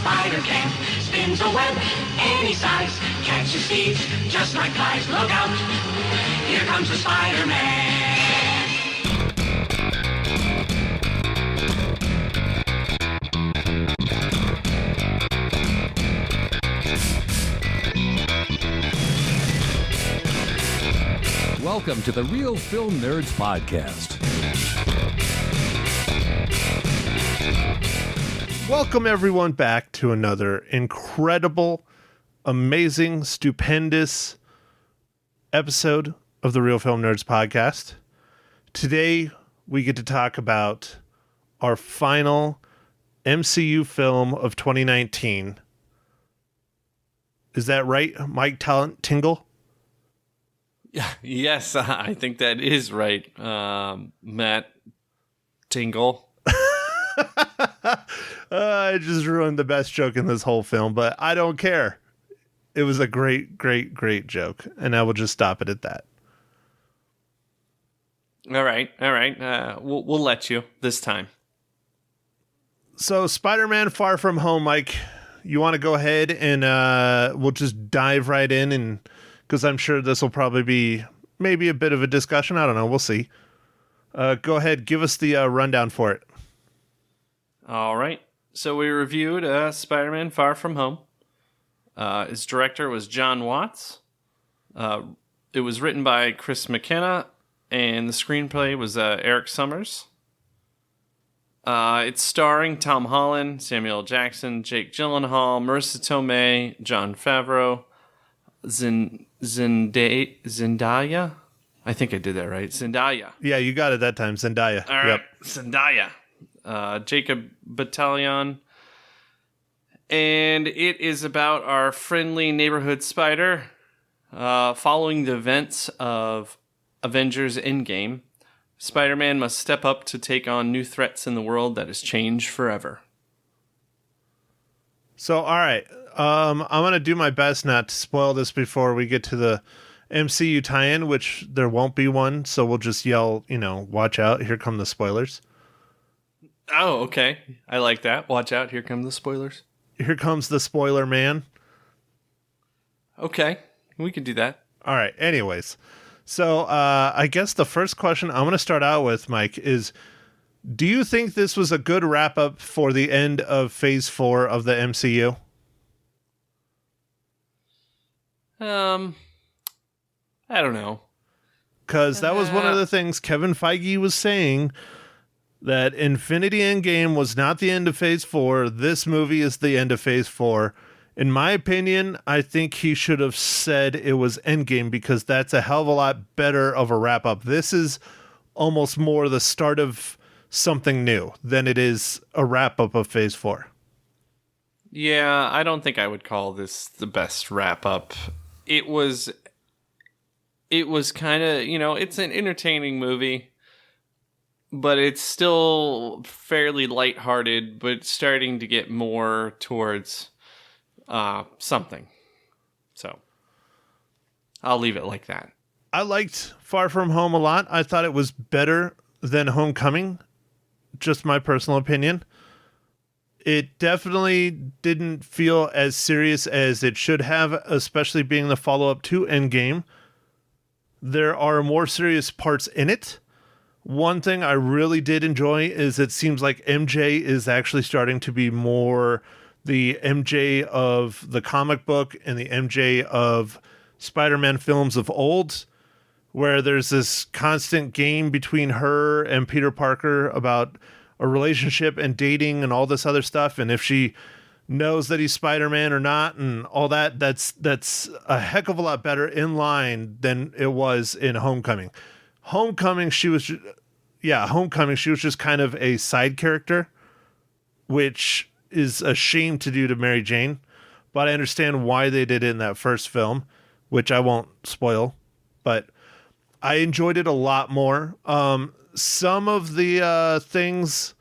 spider can. Spins a web any size. Catches thieves just like flies. Look out, here comes the Spider-Man. Welcome to the Real Film Nerds Podcast. Welcome everyone back to another incredible, amazing, stupendous episode of the Real Film Nerds Podcast. Today we get to talk about our final MCU film of 2019. Is that right, Mike Tingle? Yes, I think that is right, Matt Tingle. I just ruined the best joke in this whole film, but I don't care. It was a great, great, great joke, and I will just stop it at that. All right. We'll let you this time. So, Spider-Man: Far From Home, Mike, you want to go ahead and we'll just dive right in, and because I'm sure this will probably be maybe a bit of a discussion. I don't know. We'll see. Go ahead. Give us the rundown for it. All right. So we reviewed Spider-Man: Far From Home. Its director was John Watts. It was written by Chris McKenna, and the screenplay was Eric Summers. It's starring Tom Holland, Samuel L. Jackson, Jake Gyllenhaal, Marissa Tomei, Jon Favreau, Zendaya. I think I did that right. Zendaya. Yeah, you got it that time. Zendaya. All right. Yep. Zendaya. Jacob Batalon. And it is about our friendly neighborhood spider following the events of Avengers Endgame. Spider-Man must step up to take on new threats in the world that has changed forever. So, all right. I'm going to do my best not to spoil this before we get to the MCU tie-in, which there won't be one. So we'll just yell, watch out. Here come the spoilers. Oh, okay. I like that. Watch out. Here come the spoilers. Here comes the spoiler man. Okay. We can do that. All right. Anyways. So I guess the first question I'm going to start out with, Mike, is do you think this was a good wrap-up for the end of Phase 4 of the MCU? I don't know. Because that was one of the things Kevin Feige was saying, that Infinity Endgame was not the end of Phase 4. This movie is the end of Phase 4. In my opinion, I think he should have said it was Endgame, because that's a hell of a lot better of a wrap-up. This is almost more the start of something new than it is a wrap-up of Phase 4. Yeah, I don't think I would call this the best wrap-up. It was kind of, it's an entertaining movie, but it's still fairly lighthearted, but starting to get more towards something. So I'll leave it like that. I liked Far From Home a lot. I thought it was better than Homecoming. Just my personal opinion. It definitely didn't feel as serious as it should have, especially being the follow-up to Endgame. There are more serious parts in it. One thing I really did enjoy is it seems like MJ is actually starting to be more the MJ of the comic book and the MJ of Spider-Man films of old, where there's this constant game between her and Peter Parker about a relationship and dating and all this other stuff, and if she knows that he's Spider-Man or not and all that, that's a heck of a lot better in line than it was in Homecoming. Homecoming, she was just kind of a side character, which is a shame to do to Mary Jane, but I understand why they did it in that first film, which I won't spoil, but I enjoyed it a lot more. Some of the things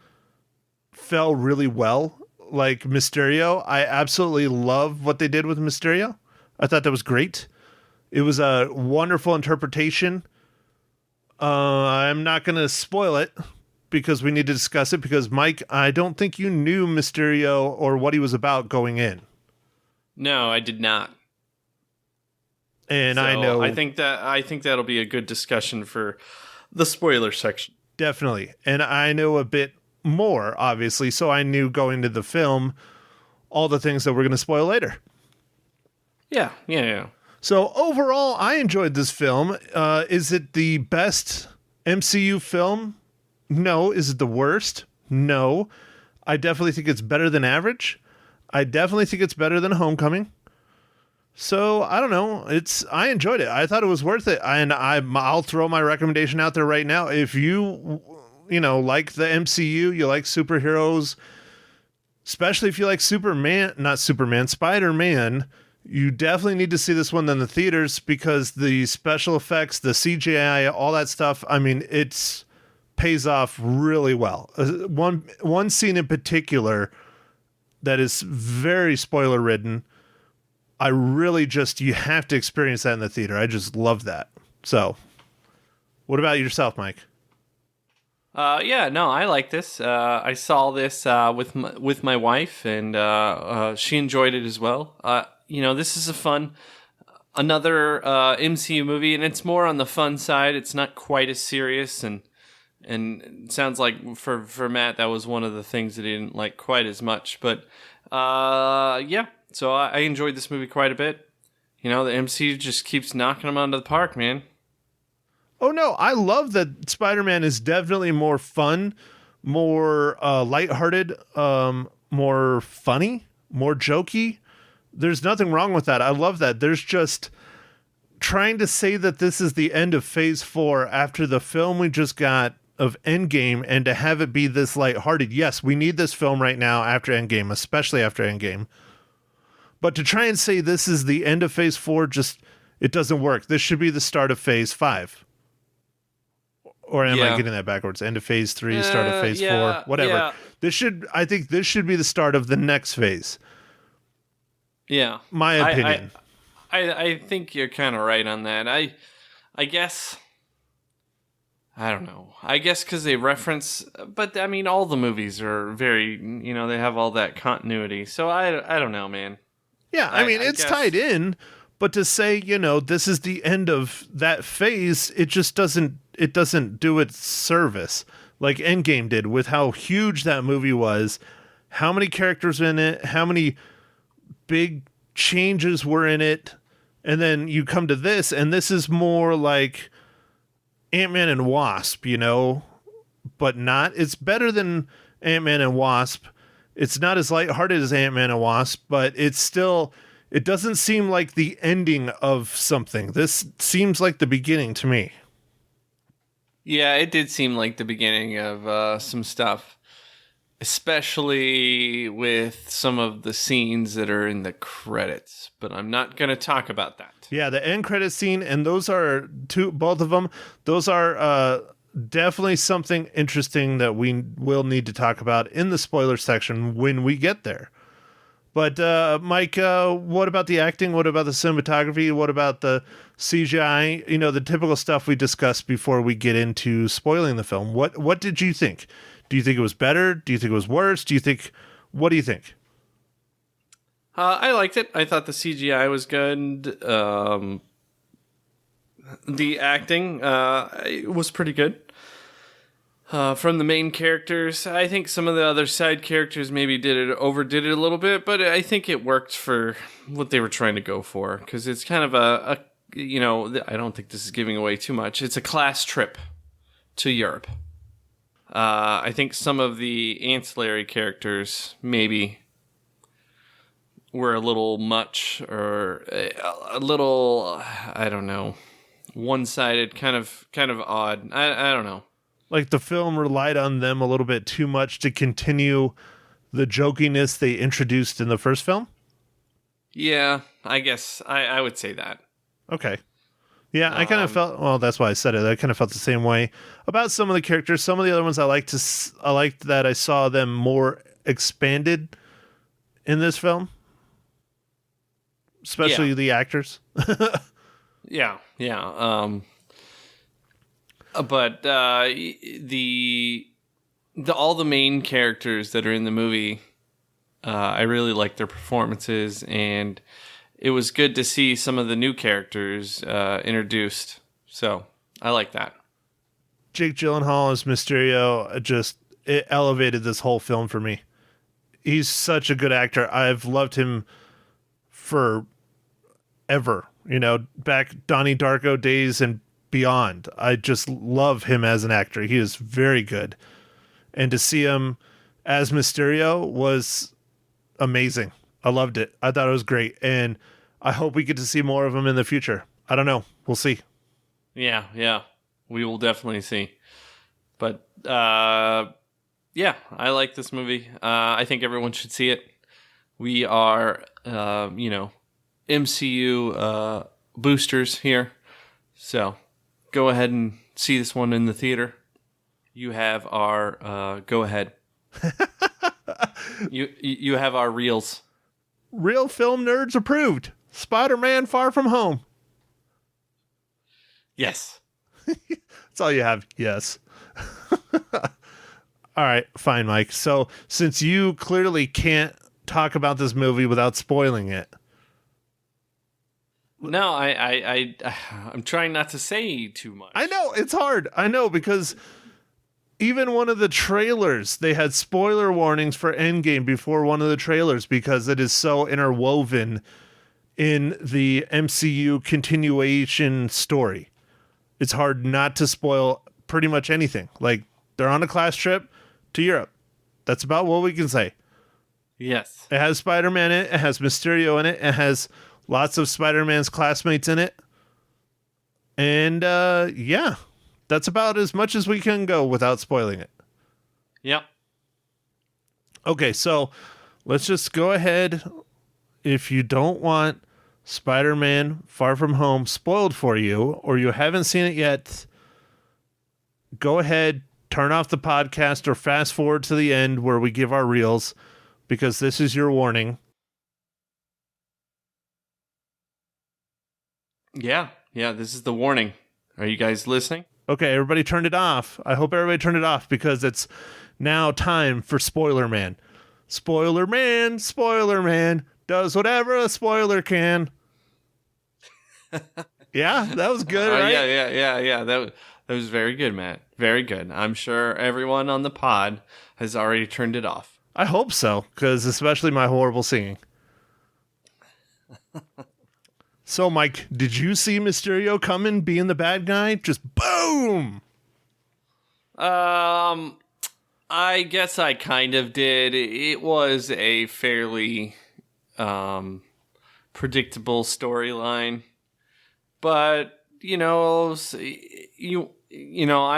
fell really well, like Mysterio. I absolutely love what they did with Mysterio. I thought that was great. It was a wonderful interpretation. I'm not going to spoil it because we need to discuss it because, Mike, I don't think you knew Mysterio or what he was about going in. No, I did not. And So I know... I think that'll be a good discussion for the spoiler section. Definitely. And I know a bit more, obviously, so I knew going to the film all the things that we're going to spoil later. Yeah. So overall, I enjoyed this film. Is it the best MCU film? No. Is it the worst? No. I definitely think it's better than average. I definitely think it's better than Homecoming. So I don't know. I enjoyed it. I thought it was worth it, and I'll throw my recommendation out there right now. If you like the MCU, you like superheroes, especially if you like Spider-Man, you definitely need to see this one in the theaters because the special effects, the CGI, all that stuff. I mean, it pays off really well. One scene in particular that is very spoiler ridden. I really you have to experience that in the theater. I just love that. So, what about yourself, Mike? I like this. I saw this with my wife, and she enjoyed it as well. This is another MCU movie, and it's more on the fun side. It's not quite as serious, and it sounds like for Matt that was one of the things that he didn't like quite as much. But so I enjoyed this movie quite a bit. The MCU just keeps knocking them out of the park, man. Oh, no, I love that Spider-Man is definitely more fun, more lighthearted, more funny, more jokey. There's nothing wrong with that. I love that. There's just trying to say that this is the end of Phase 4 after the film we just got of Endgame and to have it be this lighthearted. Yes, we need this film right now after Endgame, especially after Endgame. But to try and say this is the end of Phase 4, it doesn't work. This should be the start of Phase 5. Or am I getting that backwards? End of Phase 3, start of Phase 4, whatever. Yeah. I think this should be the start of the next phase. Yeah. My opinion. I think you're kind of right on that. I guess... I don't know. I guess because they reference... But, I mean, all the movies are very... they have all that continuity. So, I don't know, man. Yeah, I mean, it's tied in, but to say, this is the end of that phase, it just doesn't do it service like Endgame did with how huge that movie was, how many characters in it, how many big changes were in it, and then you come to this, and this is more like Ant-Man and Wasp, but not. It's better than Ant-Man and Wasp. It's not as lighthearted as Ant-Man and Wasp, but it doesn't seem like the ending of something. This seems like the beginning to me. Yeah, it did seem like the beginning of some stuff, especially with some of the scenes that are in the credits, but I'm not going to talk about that. Yeah, the end credit scene, and those are both of them, those are definitely something interesting that we will need to talk about in the spoiler section when we get there. But Mike, what about the acting? What about the cinematography? What about the CGI? The typical stuff we discussed before we get into spoiling the film. What did you think? Do you think it was better? Do you think it was worse? What do you think? I liked it. I thought the CGI was good. The acting was pretty good. From the main characters, I think some of the other side characters maybe overdid it a little bit, but I think it worked for what they were trying to go for, because it's kind of I don't think this is giving away too much. It's a class trip to Europe. I think some of the ancillary characters maybe were a little much, or a little, I don't know, one-sided, kind of odd. I don't know. Like the film relied on them a little bit too much to continue the jokiness they introduced in the first film? Yeah, I guess I would say that. Okay. Yeah, I kind of felt, well, that's why I said it. I kind of felt the same way about some of the characters. Some of the other ones I liked that I saw them more expanded in this film. Especially the actors. Yeah. But the all the main characters that are in the movie, I really like their performances, and it was good to see some of the new characters introduced. So I like that. Jake Gyllenhaal as Mysterio, it elevated this whole film for me. He's such a good actor. I've loved him for ever. Back Donnie Darko days and beyond. I just love him as an actor. He is very good. And to see him as Mysterio was amazing. I loved it. I thought it was great. And I hope we get to see more of him in the future. I don't know. We'll see. Yeah. We will definitely see. But, yeah, I like this movie. I think everyone should see it. We are, MCU boosters here. So go ahead and see this one in the theater. You have our go ahead. you have our reels. Real Film Nerds approved. Spider-Man Far From Home. Yes. That's all you have. Yes. All right, fine, Mike. So since you clearly can't talk about this movie without spoiling it. No, I'm trying not to say too much. I know, it's hard. I know, because even one of the trailers, they had spoiler warnings for Endgame before one of the trailers because it is so interwoven in the MCU continuation story. It's hard not to spoil pretty much anything. Like, they're on a class trip to Europe. That's about what we can say. Yes. It has Spider-Man in it. It has Mysterio in it. It has lots of Spider-Man's classmates in it. And, yeah, that's about as much as we can go without spoiling it. Yep. Okay, so let's just go ahead. If you don't want Spider-Man Far From Home spoiled for you, or you haven't seen it yet, go ahead, turn off the podcast, or fast forward to the end where we give our reels, because this is your warning. Yeah, this is the warning. Are you guys listening? Okay, everybody turned it off. I hope everybody turned it off, because it's now time for Spoiler Man. Spoiler Man does whatever a spoiler can. Yeah, that was good, right? Yeah. That was very good, Matt. Very good. I'm sure everyone on the pod has already turned it off. I hope so, because especially my horrible singing. So, Mike, did you see Mysterio coming, being the bad guy? Just boom! I guess I kind of did. It was a fairly predictable storyline, but I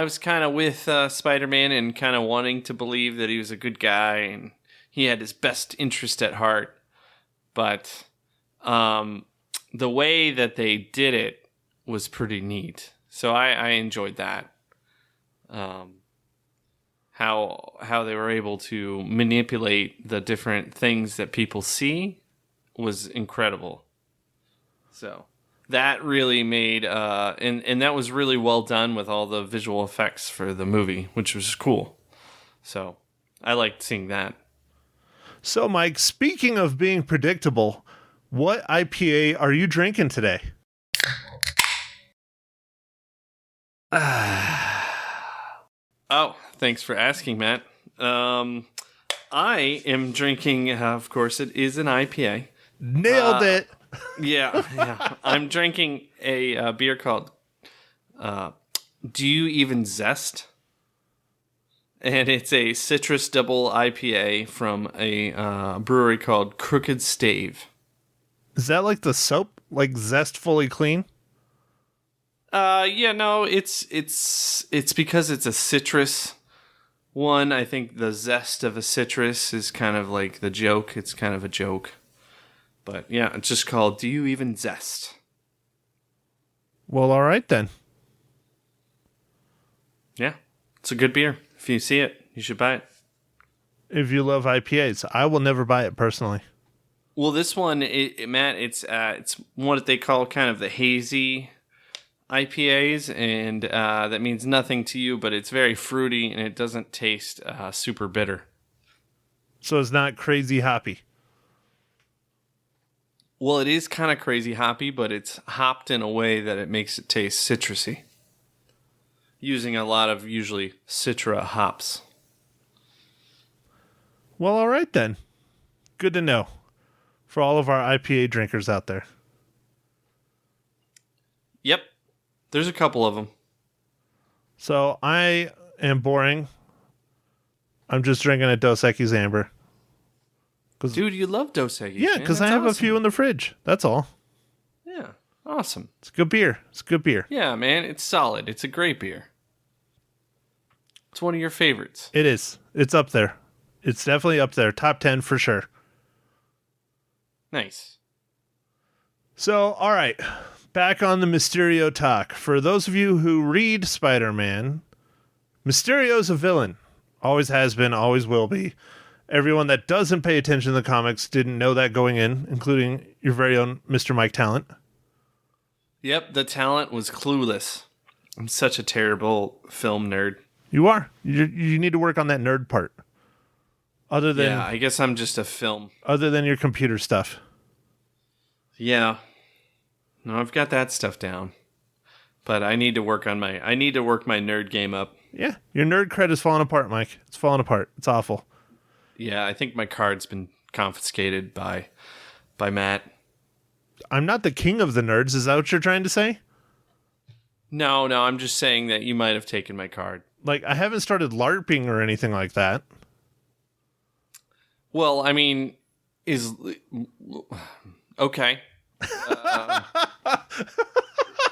was kind of with Spider-Man and kind of wanting to believe that he was a good guy and he had his best interest at heart. But the way that they did it was pretty neat. So I enjoyed that. How they were able to manipulate the different things that people see was incredible. So that really made and that was really well done with all the visual effects for the movie, which was cool. So I liked seeing that. So, Mike, speaking of being predictable, what IPA are you drinking today? Oh, thanks for asking, Matt. I am drinking, of course, it is an IPA. Nailed it. Yeah. I'm drinking a beer called Do You Even Zest? And it's a citrus double IPA from a brewery called Crooked Stave. Is that like the soap? Like Zest Fully Clean? Yeah, no, it's because it's a citrus one. I think the zest of a citrus is kind of like the joke. It's kind of a joke. But yeah, it's just called Do You Even Zest? Well, all right then. Yeah, it's a good beer. If you see it, you should buy it. If you love IPAs, I will never buy it personally. Well, this one, Matt, it's what they call kind of the hazy IPAs, and that means nothing to you, but it's very fruity and it doesn't taste super bitter. So it's not crazy hoppy. Well, it is kind of crazy hoppy, but it's hopped in a way that it makes it taste citrusy. Using a lot of usually Citra hops. Well, all right then. Good to know for all of our IPA drinkers out there. Yep. There's a couple of them. So I am boring. I'm just drinking a Dos Equis Amber. Dude, you love Dos Equis. Yeah, because I have a few in the fridge. That's all. Yeah, awesome. It's good beer. It's good beer. Yeah, man, it's solid. It's a great beer. It's one of your favorites. It is. It's up there. It's definitely up there. Top 10 for sure. Nice. So, all right. Back on the Mysterio talk. For those of you who read Spider-Man, Mysterio's a villain. Always has been, always will be. Everyone that doesn't pay attention to the comics didn't know that going in, including your very own Mr. Mike Talent. Yep, the talent was clueless. I'm such a terrible film nerd. You are. You need to work on that nerd part. Other than Yeah, I guess I'm just a film. other than your computer stuff. Yeah. No, I've got that stuff down. But I need to work my nerd game up. Yeah, your nerd cred is falling apart, Mike. It's falling apart. It's awful. Yeah, I think my card's been confiscated by Matt. I'm not the king of the nerds. Is that what you're trying to say? No, I'm just saying that you might have taken my card. Like, I haven't started LARPing or anything like that. Well, I mean, okay.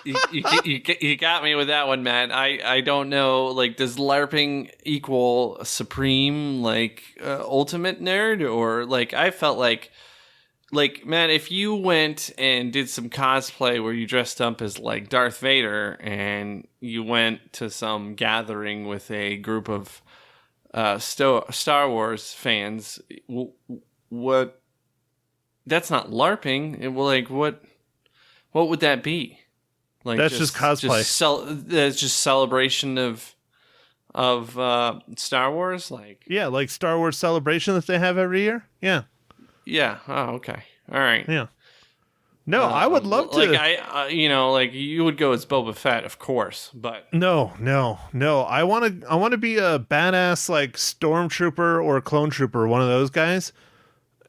You got me with that one, Matt. I don't know. Like, does LARPing equal supreme, like, ultimate nerd? Or, like, I felt like, Matt, if you went and did some cosplay where you dressed up as, like, Darth Vader and you went to some gathering with a group of Star Wars fans, what? That's not LARPing. What would that be? Like, That's just cosplay. That's just celebration of Star Wars. Like, Yeah, like Star Wars Celebration that they have every year. Yeah, yeah. Oh, okay. All right. yeah. No, I would love to. Like like you would go as Boba Fett, of course, but No. I want to be a badass like stormtrooper or clone trooper, one of those guys.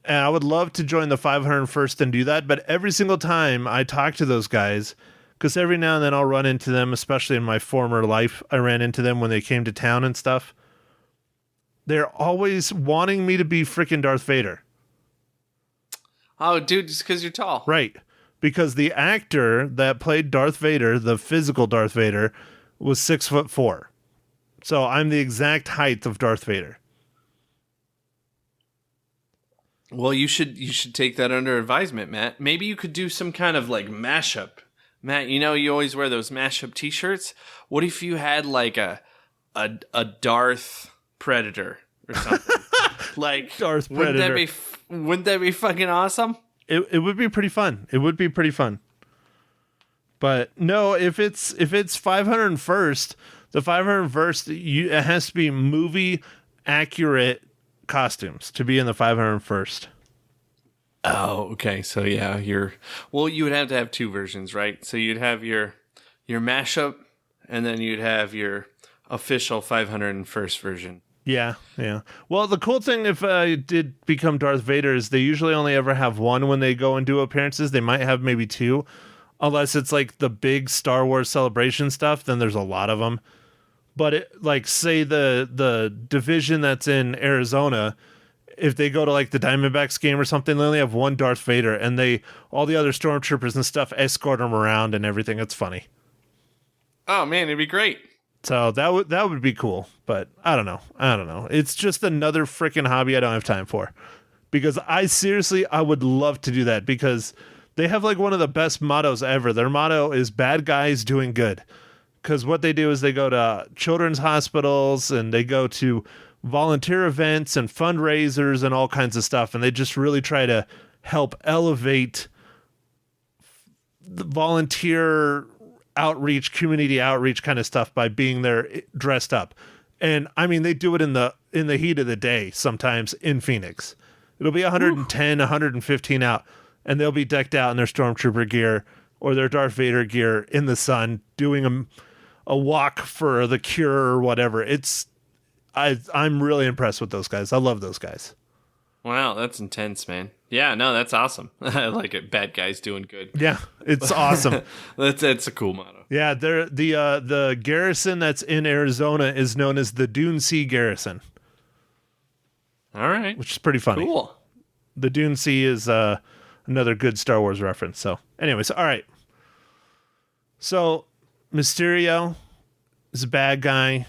And I would love to join the 501st and do that. But every single time I talk to those guys, because every now and then I'll run into them, especially in my former life, I ran into them when they came to town and stuff. They're always wanting me to be freaking Darth Vader. oh, dude, just because you're tall, Right. Because the actor that played Darth Vader, the physical Darth Vader, was 6'4". So I'm the exact height of Darth Vader. Well, you should take that under advisement, Matt. Maybe you could do some kind of like mashup. Matt, you know you always wear those mashup t-shirts. What if you had like a Darth Predator or something? Like Darth wouldn't Predator. wouldn't that be fucking awesome? It would be pretty fun. It would be pretty fun. But no, if it's 501st, the 501st, it has to be movie accurate costumes to be in the 501st. Oh, okay. So yeah, you would have to have two versions, right? So you'd have your mashup, and then you'd have your official 501st version. Yeah. Well, the cool thing if I did become Darth Vader is they usually only ever have one when they go and do appearances. They might have maybe two, unless it's like the big Star Wars Celebration stuff. Then there's a lot of them. But like, say the division that's in Arizona, if they go to like the Diamondbacks game or something, they only have one Darth Vader, and all the other stormtroopers and stuff escort him around and everything. It's funny. Oh man, it'd be great. So that would be cool, but I don't know. It's just another freaking hobby I don't have time for, because I would love to do that, because they have like one of the best mottos ever. Their motto is "Bad guys doing good," because what they do is they go to children's hospitals and they go to volunteer events and fundraisers and all kinds of stuff, and they just really try to help elevate the volunteer outreach, community outreach kind of stuff by being there dressed up. And I mean, they do it in the heat of the day sometimes in Phoenix. It'll be 110, 115 out, and they'll be decked out in their Stormtrooper gear or their Darth Vader gear in the sun, doing a walk for the cure or whatever. I'm really impressed with those guys. I love those guys. Wow, that's intense, man. Yeah, no, that's awesome. I like it. Bad guys doing good. Yeah, it's awesome. That's a cool motto. Yeah, the garrison that's in Arizona is known as the Dune Sea Garrison, All right. which is pretty funny. Cool. The Dune Sea is another good Star Wars reference. So, anyways, all right. So, Mysterio is a bad guy,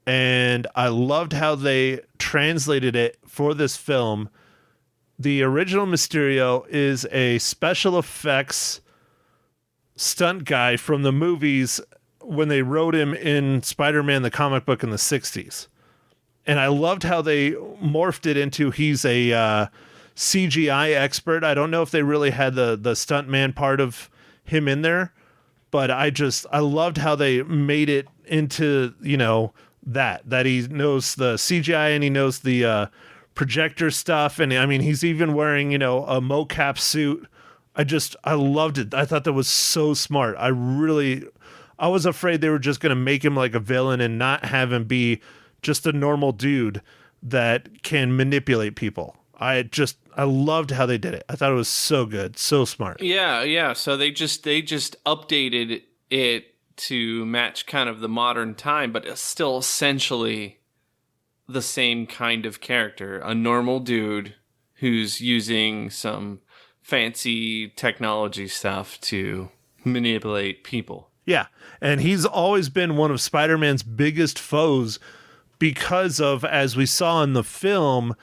and I loved how they translated it for this film. The original Mysterio is a special effects stunt guy from the movies when they wrote him in Spider-Man the comic book in the 60s. And I loved how they morphed it into he's a CGI expert. I don't know if they really had the stuntman part of him in there, but I loved how they made it into, that he knows the CGI and he knows the projector stuff. And I mean, he's even wearing, a mocap suit. I loved it. I thought that was so smart. I was afraid they were just going to make him like a villain and not have him be just a normal dude that can manipulate people. I loved how they did it. I thought it was so good, so smart. Yeah. So they just updated it to match kind of the modern time, but it's still essentially the same kind of character. A normal dude who's using some fancy technology stuff to manipulate people. Yeah, and he's always been one of Spider-Man's biggest foes because of, as we saw in the film,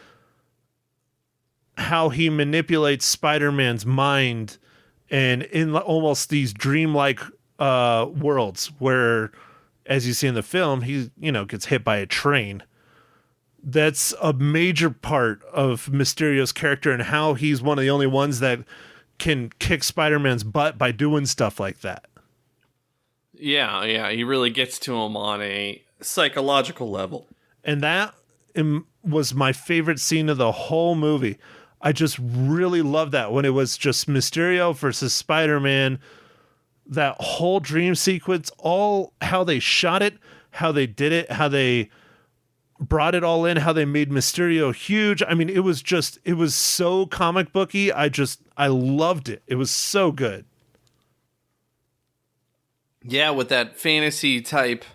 how he manipulates Spider-Man's mind and in almost these dreamlike worlds where, as you see in the film, he, gets hit by a train. That's a major part of Mysterio's character and how he's one of the only ones that can kick Spider-Man's butt by doing stuff like that. Yeah, he really gets to him on a psychological level. And that was my favorite scene of the whole movie. I just really loved that when it was just Mysterio versus Spider-Man. That whole dream sequence, all how they shot it, how they did it, how they brought it all in, how they made Mysterio huge. I mean, it was so comic booky. I loved it. It was so good. Yeah, with that fantasy type,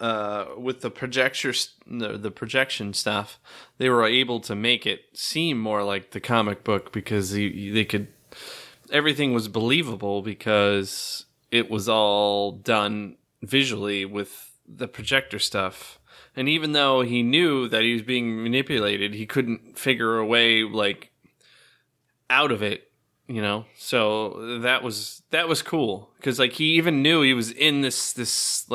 with the projection stuff, they were able to make it seem more like the comic book because everything was believable because it was all done visually with the projector stuff. And even though he knew that he was being manipulated, he couldn't figure a way out of it, So that was cool because he even knew he was in this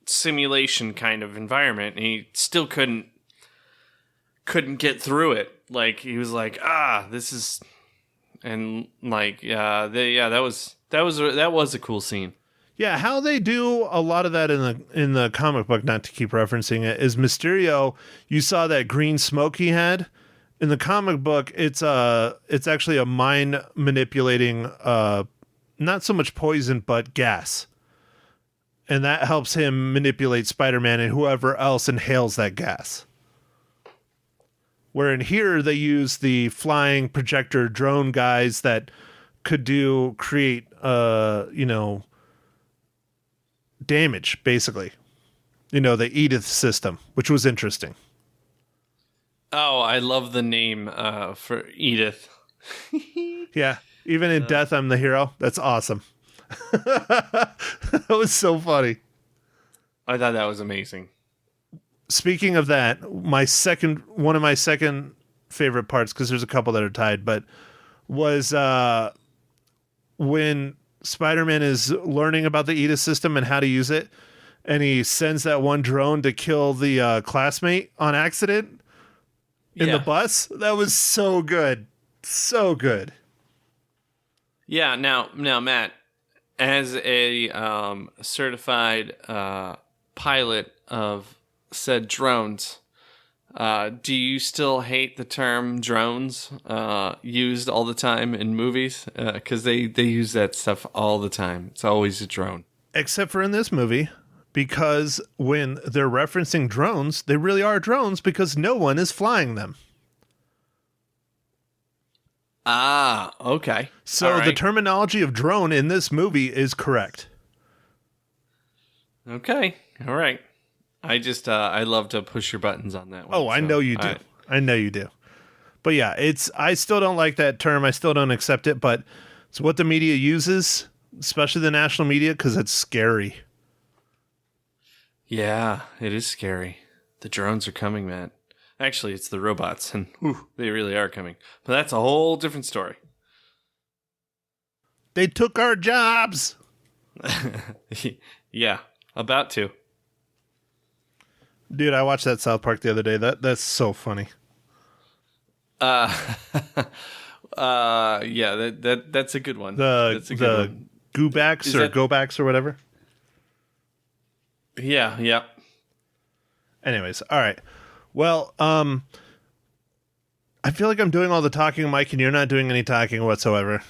simulation kind of environment, and he still couldn't get through it. He was this is, and that was a cool scene. Yeah, how they do a lot of that in the comic book, not to keep referencing it, is Mysterio. You saw that green smoke he had in the comic book. It's actually a mind manipulating, not so much poison but gas, and that helps him manipulate Spider-Man and whoever else inhales that gas. Where in here they use the flying projector drone guys that could create damage, basically. The Edith system, which was interesting. Oh, I love the name for Edith. Yeah, even in Death, I'm the Hero. That's awesome. That was so funny. I thought that was amazing. Speaking of that, one of my second favorite parts, because there's a couple that are tied, but was when Spider-Man is learning about the Edith system and how to use it, and he sends that one drone to kill the classmate on accident in the bus. That was so good. So good. Yeah, now, Matt, as a certified pilot of said drones, do you still hate the term drones used all the time in movies? Because they use that stuff all the time. It's always a drone. Except for in this movie, because when they're referencing drones, they really are drones because no one is flying them. Ah, okay. So All right. the terminology of drone in this movie is correct. Okay. All right. I just I love to push your buttons on that one. Oh, I so know you do. I know you do. But yeah, I still don't like that term. I still don't accept it, but it's what the media uses, especially the national media, because it's scary. Yeah, it is scary. The drones are coming, Matt. Actually, it's the robots, and they really are coming. But that's a whole different story. They took our jobs. Yeah, about to. Dude, I watched that South Park the other day. That's so funny. Yeah, that's a good one. That's a good one. Goobacks Is or that- Go-Backs or whatever. Yeah. Anyways, all right. Well, I feel like I'm doing all the talking, Mike, and you're not doing any talking whatsoever.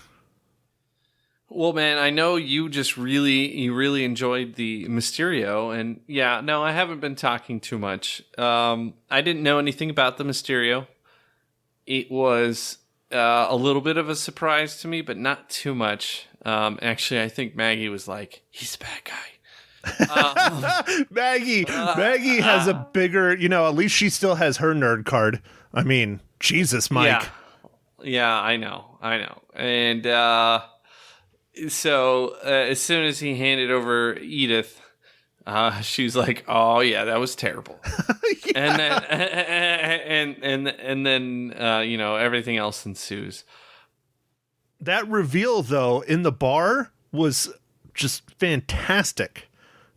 Well, man, I know you really enjoyed the Mysterio, and yeah, no, I haven't been talking too much. I didn't know anything about the Mysterio. It was a little bit of a surprise to me, but not too much. Actually, I think Maggie was like, "He's a bad guy." Maggie has a bigger, at least she still has her nerd card. I mean, Jesus, Mike. Yeah, I know. And so as soon as he handed over Edith, she was like, "Oh yeah, that was terrible." And then and then everything else ensues. That reveal, though, in the bar was just fantastic.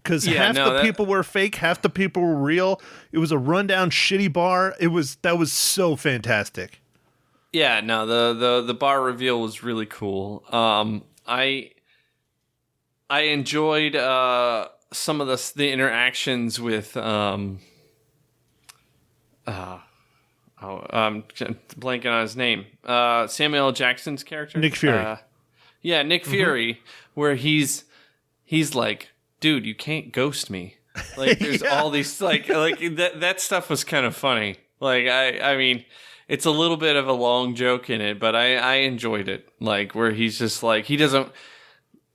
Because half the people were fake, half the people were real. It was a rundown, shitty bar. That was so fantastic. Yeah, no, the bar reveal was really cool. I enjoyed some of the interactions with I'm blanking on his name. Samuel L. Jackson's character, Nick Fury. Nick Fury, where he's like, dude, you can't ghost me. Like, there's all these like that stuff was kind of funny. Like, I mean, it's a little bit of a long joke in it, but I enjoyed it. Like, where he's just like, he doesn't,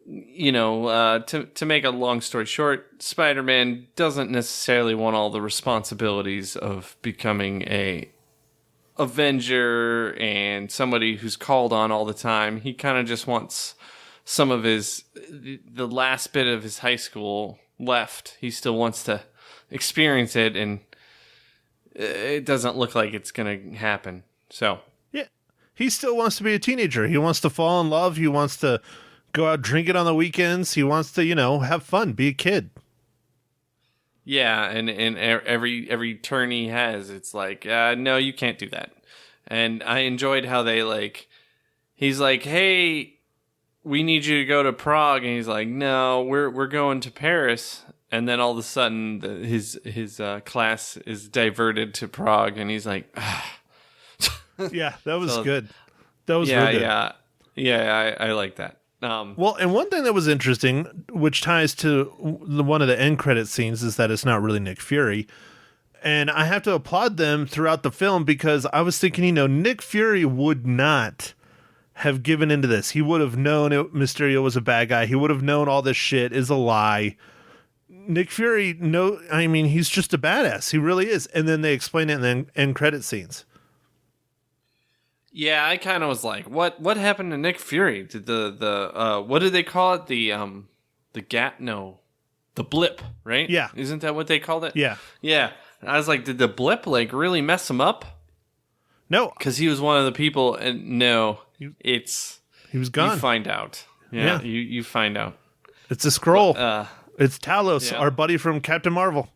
to make a long story short, Spider-Man doesn't necessarily want all the responsibilities of becoming a Avenger and somebody who's called on all the time. He kind of just wants some of the last bit of his high school left. He still wants to experience it, and it doesn't look like it's going to happen. So, yeah, he still wants to be a teenager. He wants to fall in love. He wants to go out drinking on the weekends. He wants to, have fun, be a kid. Yeah, and every turn he has, it's like, no, you can't do that. And I enjoyed how he's like, hey, we need you to go to Prague, and he's like, no, we're going to Paris. And then all of a sudden, his class is diverted to Prague, and he's like, Yeah, that was good. That was real good. Yeah, I like that. Well, and one thing that was interesting, which ties to one of the end credit scenes, is that it's not really Nick Fury. And I have to applaud them throughout the film, because I was thinking, Nick Fury would not have given into this. He would have known Mysterio was a bad guy. He would have known all this shit is a lie. Nick Fury, he's just a badass. He really is. And then they explain it in the end credit scenes. Yeah, I kind of was like, what happened to Nick Fury? Did the what did they call it? The gap? No, the blip, right? Yeah. Isn't that what they called it? Yeah. Yeah. I was like, did the blip really mess him up? No. Because he was one of the people, and no, he was gone. You find out. Yeah. You find out. It's a scroll. It's Talos, yeah. our buddy from Captain Marvel.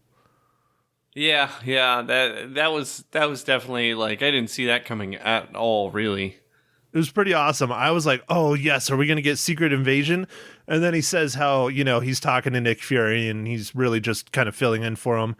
Yeah. That was definitely I didn't see that coming at all, really. It was pretty awesome. I was like, oh, yes, are we going to get Secret Invasion? And then he says how, he's talking to Nick Fury and he's really just kind of filling in for him.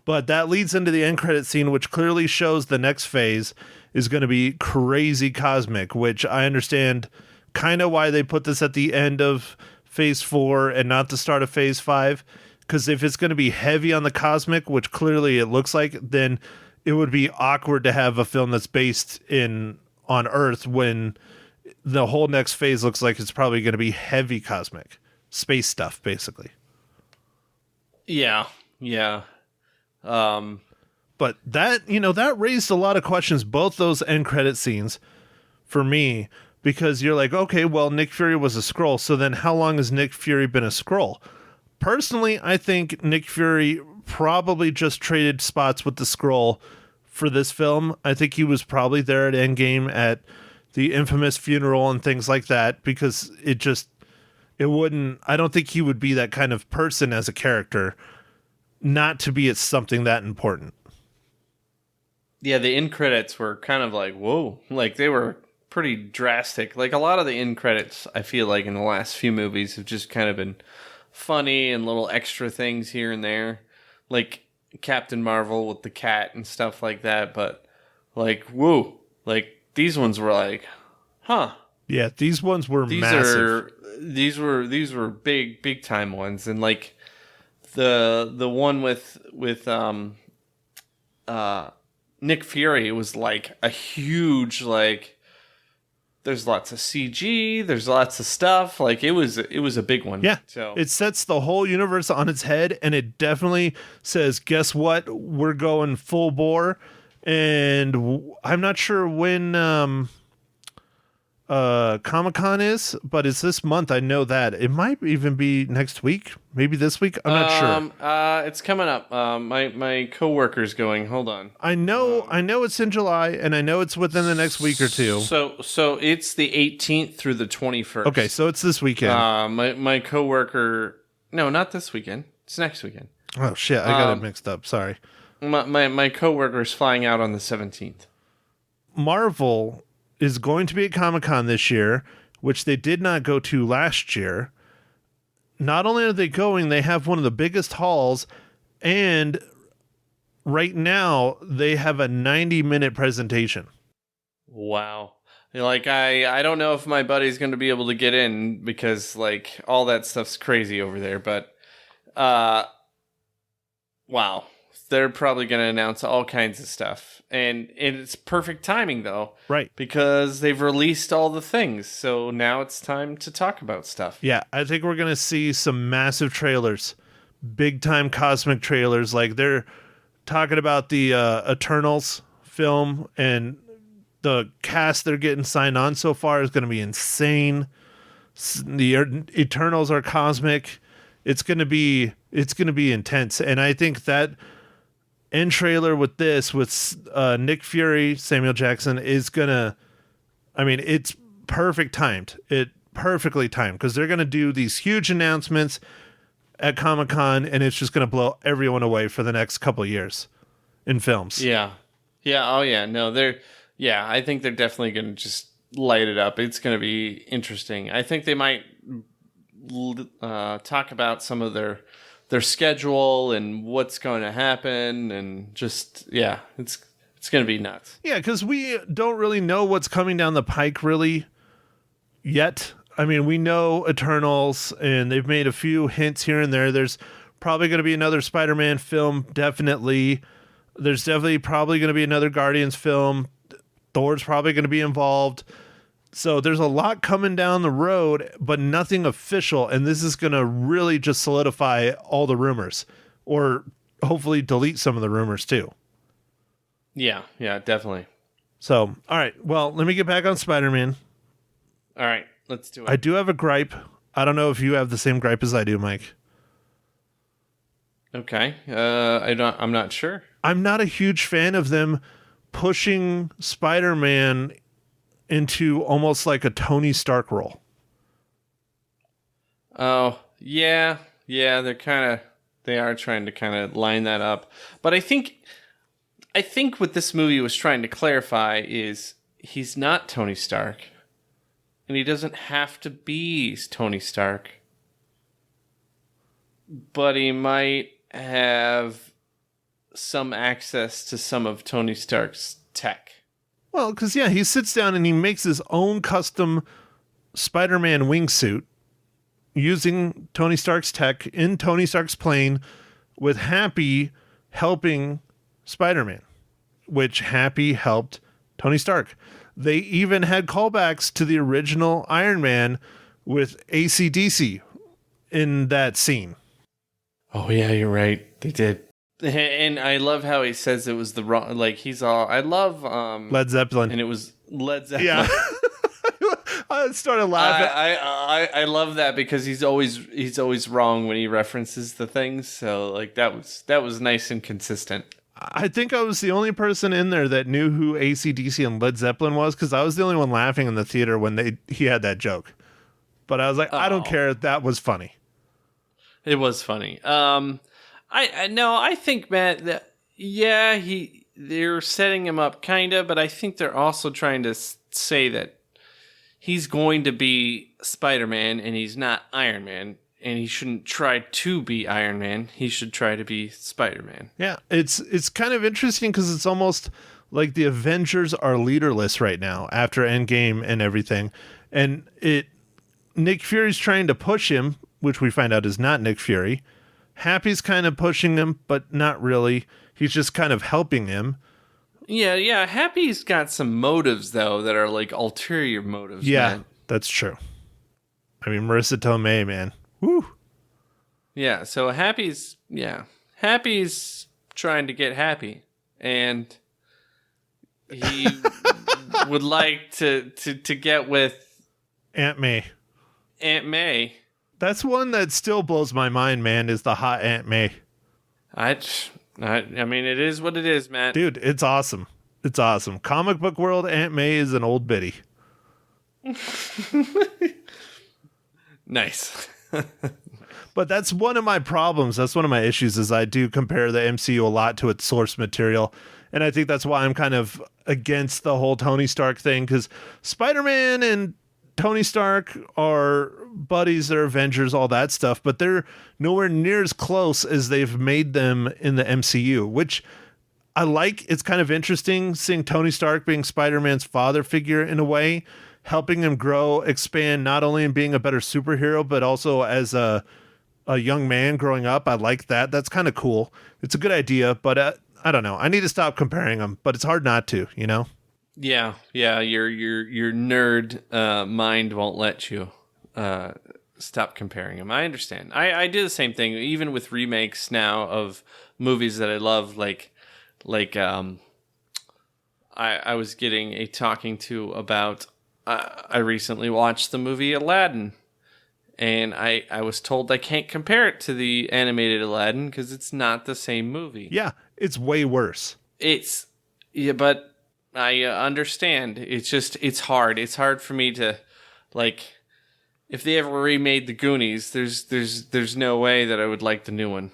But that leads into the end credit scene, which clearly shows the next phase is going to be crazy cosmic, which I understand kind of why they put this at the end of phase 4 and not the start of phase 5. Because if it's going to be heavy on the cosmic, which clearly it looks like, then it would be awkward to have a film that's based on Earth when the whole next phase looks like it's probably going to be heavy cosmic space stuff, basically. Yeah. But that raised a lot of questions, both those end credit scenes for me, because you're like, okay, well, Nick Fury was a Skrull, so then how long has Nick Fury been a Skrull? Personally, I think Nick Fury probably just traded spots with the Skrull for this film. I think he was probably there at Endgame at the infamous funeral and things like that, because I don't think he would be that kind of person as a character, not to be something that important. Yeah, the end credits were kind of like, whoa. Like, they were pretty drastic. Like, a lot of the end credits, I feel like, in the last few movies have just kind of been funny and little extra things here and there. Like Captain Marvel with the cat and stuff like that. But, like, whoa. Like, these ones were like, huh. Yeah, these ones were massive. These were big time ones. And, like, the one with Nick Fury was like a huge, like, there's lots of CG, there's lots of stuff. Like, it was a big one. Yeah, so it sets the whole universe on its head, and it definitely says, guess what? We're going full bore. And I'm not sure when Comic-Con is, but it's this month. I know that. It might even be next week, maybe this week. I'm not sure. It's coming up. My coworker's going. Hold on. I know it's in July, and I know it's within the next week or two. So it's the 18th through the 21st. Okay, so it's this weekend. My coworker. No, not this weekend. It's next weekend. Oh shit, I got it mixed up. Sorry. My coworker's flying out on the 17th. Marvel is going to be at Comic-Con this year, which they did not go to last year. Not only are they going, they have one of the biggest halls, and right now they have a 90-minute presentation. Wow. Like, I don't know if my buddy's going to be able to get in because, like, all that stuff's crazy over there, but wow. They're probably going to announce all kinds of stuff. And it's perfect timing, though. Right. Because they've released all the things. So now it's time to talk about stuff. Yeah, I think we're going to see some massive trailers. Big-time cosmic trailers. Like, they're talking about the Eternals film, and the cast they're getting signed on so far is going to be insane. The Eternals are cosmic. It's going to be intense. And I think that end trailer with Nick Fury, Samuel Jackson is gonna, it's perfectly timed because they're gonna do these huge announcements at Comic-Con, and it's just gonna blow everyone away for the next couple of years in films. Yeah. Oh yeah. No, I think they're definitely gonna just light it up. It's gonna be interesting. I think they might talk about some of their schedule and what's going to happen, and just, yeah, it's going to be nuts. Yeah, because we don't really know what's coming down the pike really yet. We know Eternals, and they've made a few hints here and there. There's probably going to be another Spider-Man film, definitely. There's definitely probably going to be another Guardians film. Thor's probably going to be involved. So there's a lot coming down the road, but nothing official. And this is going to really just solidify all the rumors, or hopefully delete some of the rumors too. Yeah, definitely. So, all right. Well, let me get back on Spider-Man. All right, let's do it. I do have a gripe. I don't know if you have the same gripe as I do, Mike. Okay. I'm not sure. I'm not a huge fan of them pushing Spider-Man into almost like a Tony Stark role. Oh, yeah, they are trying to kind of line that up. But I think what this movie was trying to clarify is he's not Tony Stark, and he doesn't have to be Tony Stark but he might have some access to some of Tony Stark's tech. Well, because, yeah, he sits down and he makes his own custom Spider-Man wingsuit using Tony Stark's tech in Tony Stark's plane with Happy helping Spider-Man, which Happy helped Tony Stark. They even had callbacks to the original Iron Man with AC/DC in that scene. Oh, yeah, you're right. They did. And I love how he says it was the wrong, like he's all, I love Led Zeppelin. and it was Led Zeppelin. Yeah. I started laughing. I love that because he's always wrong when he references the things. So like that was nice and consistent. I think I was the only person in there that knew who AC/DC and Led Zeppelin was, because I was the only one laughing in the theater when he had that joke. But I was like, I don't care. That was funny. It was funny. I think, Matt, that they're setting him up kinda, but I think they're also trying to say that he's going to be Spider-Man and he's not Iron Man, and he shouldn't try to be Iron Man. He should try to be Spider-Man. Yeah, it's kind of interesting because it's almost like the Avengers are leaderless right now after Endgame and everything. And Nick Fury's trying to push him, which we find out is not Nick Fury. Happy's kind of pushing him, but not really. He's just kind of helping him. Yeah. Happy's got some motives, though, that are like ulterior motives. Yeah, man. That's true. I mean, Marissa Tomei, man. Woo. Yeah, so Happy's trying to get happy, and he would like to get with Aunt May. Aunt May. That's one that still blows my mind, man, is the hot Aunt May. I mean, it is what it is, Matt. Dude, it's awesome. It's awesome. Comic book world, Aunt May is an old biddy. Nice. But that's one of my problems. That's one of my issues is I do compare the MCU a lot to its source material. And I think that's why I'm kind of against the whole Tony Stark thing, because Spider-Man and Tony Stark are buddies, they're Avengers, all that stuff, but they're nowhere near as close as they've made them in the MCU, which I like. It's kind of interesting seeing Tony Stark being Spider-Man's father figure in a way, helping him grow, expand, not only in being a better superhero, but also as a young man growing up. I like that. That's kind of cool. It's a good idea, but I don't know. I need to stop comparing them, but it's hard not to, you know? Yeah. Your nerd mind won't let you stop comparing them. I understand. I do the same thing, even with remakes now of movies that I love. Like I was getting a talking to about. I recently watched the movie Aladdin, and I was told I can't compare it to the animated Aladdin because it's not the same movie. Yeah, it's way worse. But I understand. It's hard. It's hard for me to, like, if they ever remade the Goonies, there's no way that I would like the new one.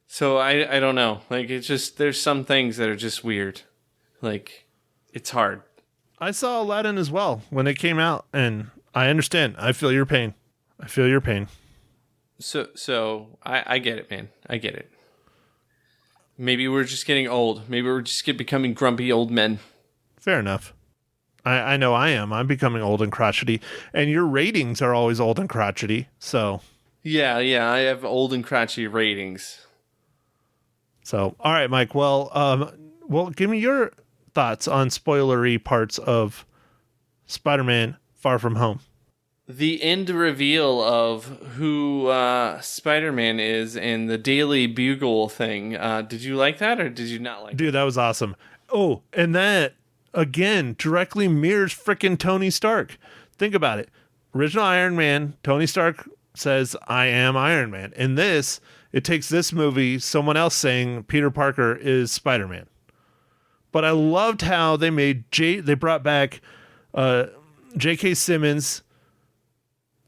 So I don't know. Like, it's just, there's some things that are just weird. Like, it's hard. I saw Aladdin as well when it came out, and I understand. I feel your pain. So I get it, man. I get it. Maybe we're just getting old. Maybe we're just becoming grumpy old men. Fair enough. I know I am. I'm becoming old and crotchety, and your ratings are always old and crotchety. So yeah, I have old and crotchety ratings. So all right, Mike. Well, give me your thoughts on spoilery parts of Spider-Man: Far From Home. The end reveal of who Spider-Man is and the Daily Bugle thing. Did you like that or did you not like it? Dude, that was awesome. Oh, and that, again, directly mirrors frickin' Tony Stark. Think about it. Original Iron Man, Tony Stark says, I am Iron Man. In this, it takes this movie, someone else saying Peter Parker is Spider-Man. But I loved how they brought back J.K. Simmons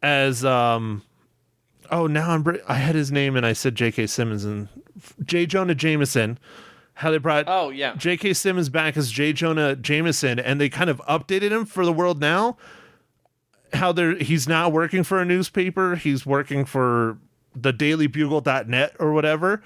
as I had his name and I said J.K. Simmons, and J. Jonah Jameson. How they brought J.K. Simmons back as J. Jonah Jameson, and they kind of updated him for the world now. How he's not working for a newspaper, he's working for the dailybugle.net or whatever.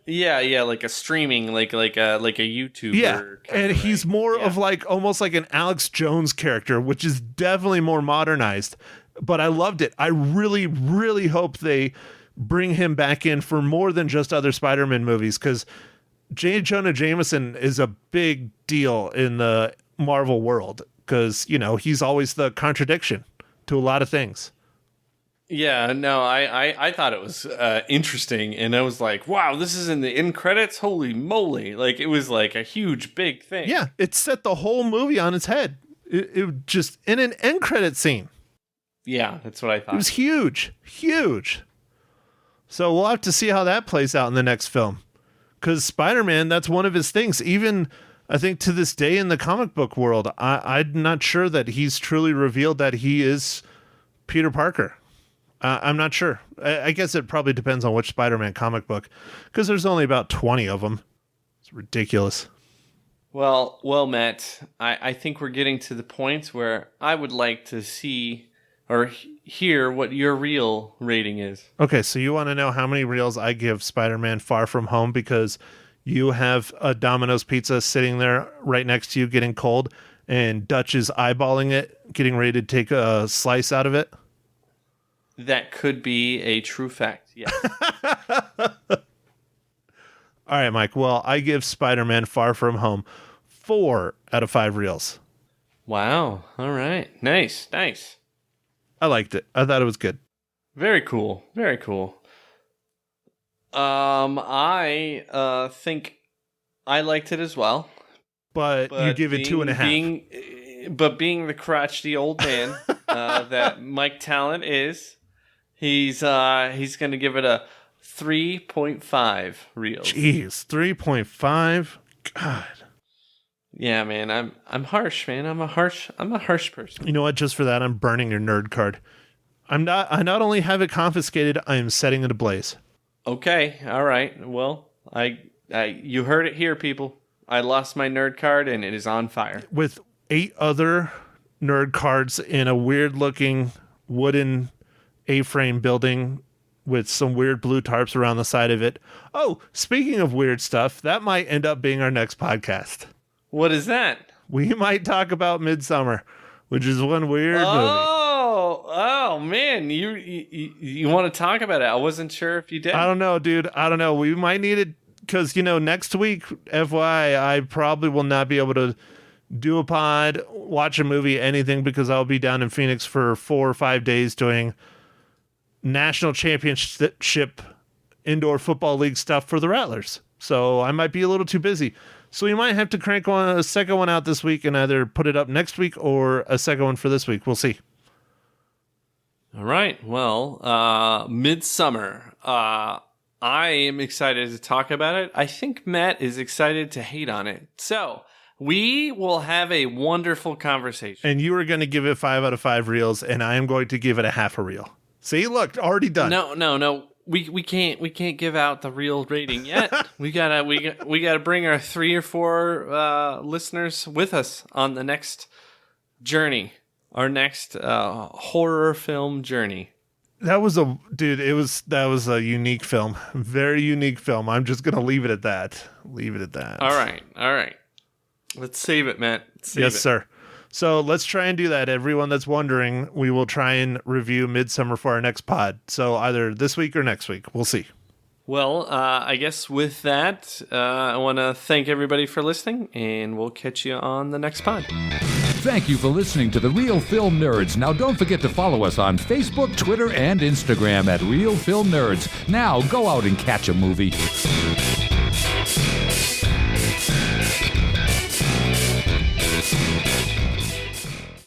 Yeah, like a streaming, like a YouTuber. Yeah, and right? he's more of like almost like an Alex Jones character, which is definitely more modernized. But I loved it. I really, really hope they bring him back in for more than just other Spider-Man movies, because J. Jonah Jameson is a big deal in the Marvel world, because, you know, he's always the contradiction to a lot of things. Yeah, no, I thought it was interesting, and I was like, wow, this is in the end credits? Holy moly. Like, it was like a huge, big thing. Yeah, it set the whole movie on its head. It just, in an end credit scene. Yeah, that's what I thought. It was huge. So we'll have to see how that plays out in the next film. Because Spider-Man, that's one of his things. Even, I think, to this day in the comic book world, I'm not sure that he's truly revealed that he is Peter Parker. I'm not sure. I guess it probably depends on which Spider-Man comic book, because there's only about 20 of them. It's ridiculous. Well, Matt, I think we're getting to the point where I would like to see or hear what your real rating is. Okay, so you want to know how many reels I give Spider-Man Far From Home, because you have a Domino's pizza sitting there right next to you getting cold, and Dutch is eyeballing it, getting ready to take a slice out of it? That could be a true fact, yes. All right, Mike. Well, I give Spider-Man Far From Home 4 out of 5 reels. Wow. All right. Nice. I liked it. I thought it was good. Very cool. I think I liked it as well. But you give it 2.5. But being the crotchety old man that Mike Talent is, he's going to give it a 3.5 reels. Jeez, 3.5. God. Yeah, man, I'm harsh, man. I'm a harsh person. You know what? Just for that, I'm burning your nerd card. I not only have it confiscated, I am setting it ablaze. Okay, all right. Well, you heard it here, people. I lost my nerd card, and it is on fire. With 8 other nerd cards in a weird-looking wooden A-frame building with some weird blue tarps around the side of it. Oh, speaking of weird stuff, that might end up being our next podcast. What is that? We might talk about Midsommar, which is one weird movie. Oh, man, you want to talk about it? I wasn't sure if you did. I don't know, dude. I don't know. We might need it because, next week, FYI, I probably will not be able to do a pod, watch a movie, anything, because I'll be down in Phoenix for 4 or 5 days doing national championship indoor football league stuff for the Rattlers. So I might be a little too busy. So we might have to crank a second one out this week and either put it up next week or a second one for this week. We'll see. All right. Well, Midsommar. I am excited to talk about it. I think Matt is excited to hate on it. So we will have a wonderful conversation. And you are going to give it 5 out of 5 reels, and I am going to give it a half a reel. See, look, already done. No. We can't give out the real rating yet. we gotta bring our 3 or 4 listeners with us on the next journey, our next horror film journey. That was a a unique film, very unique film. I'm just gonna leave it at that. All right. Let's save it, Matt. Yes, sir. So let's try and do that. Everyone that's wondering, we will try and review Midsommar for our next pod. So either this week or next week. We'll see. Well, I guess with that, I want to thank everybody for listening, and we'll catch you on the next pod. Thank you for listening to The Real Film Nerds. Now, don't forget to follow us on Facebook, Twitter, and Instagram at Real Film Nerds. Now, go out and catch a movie.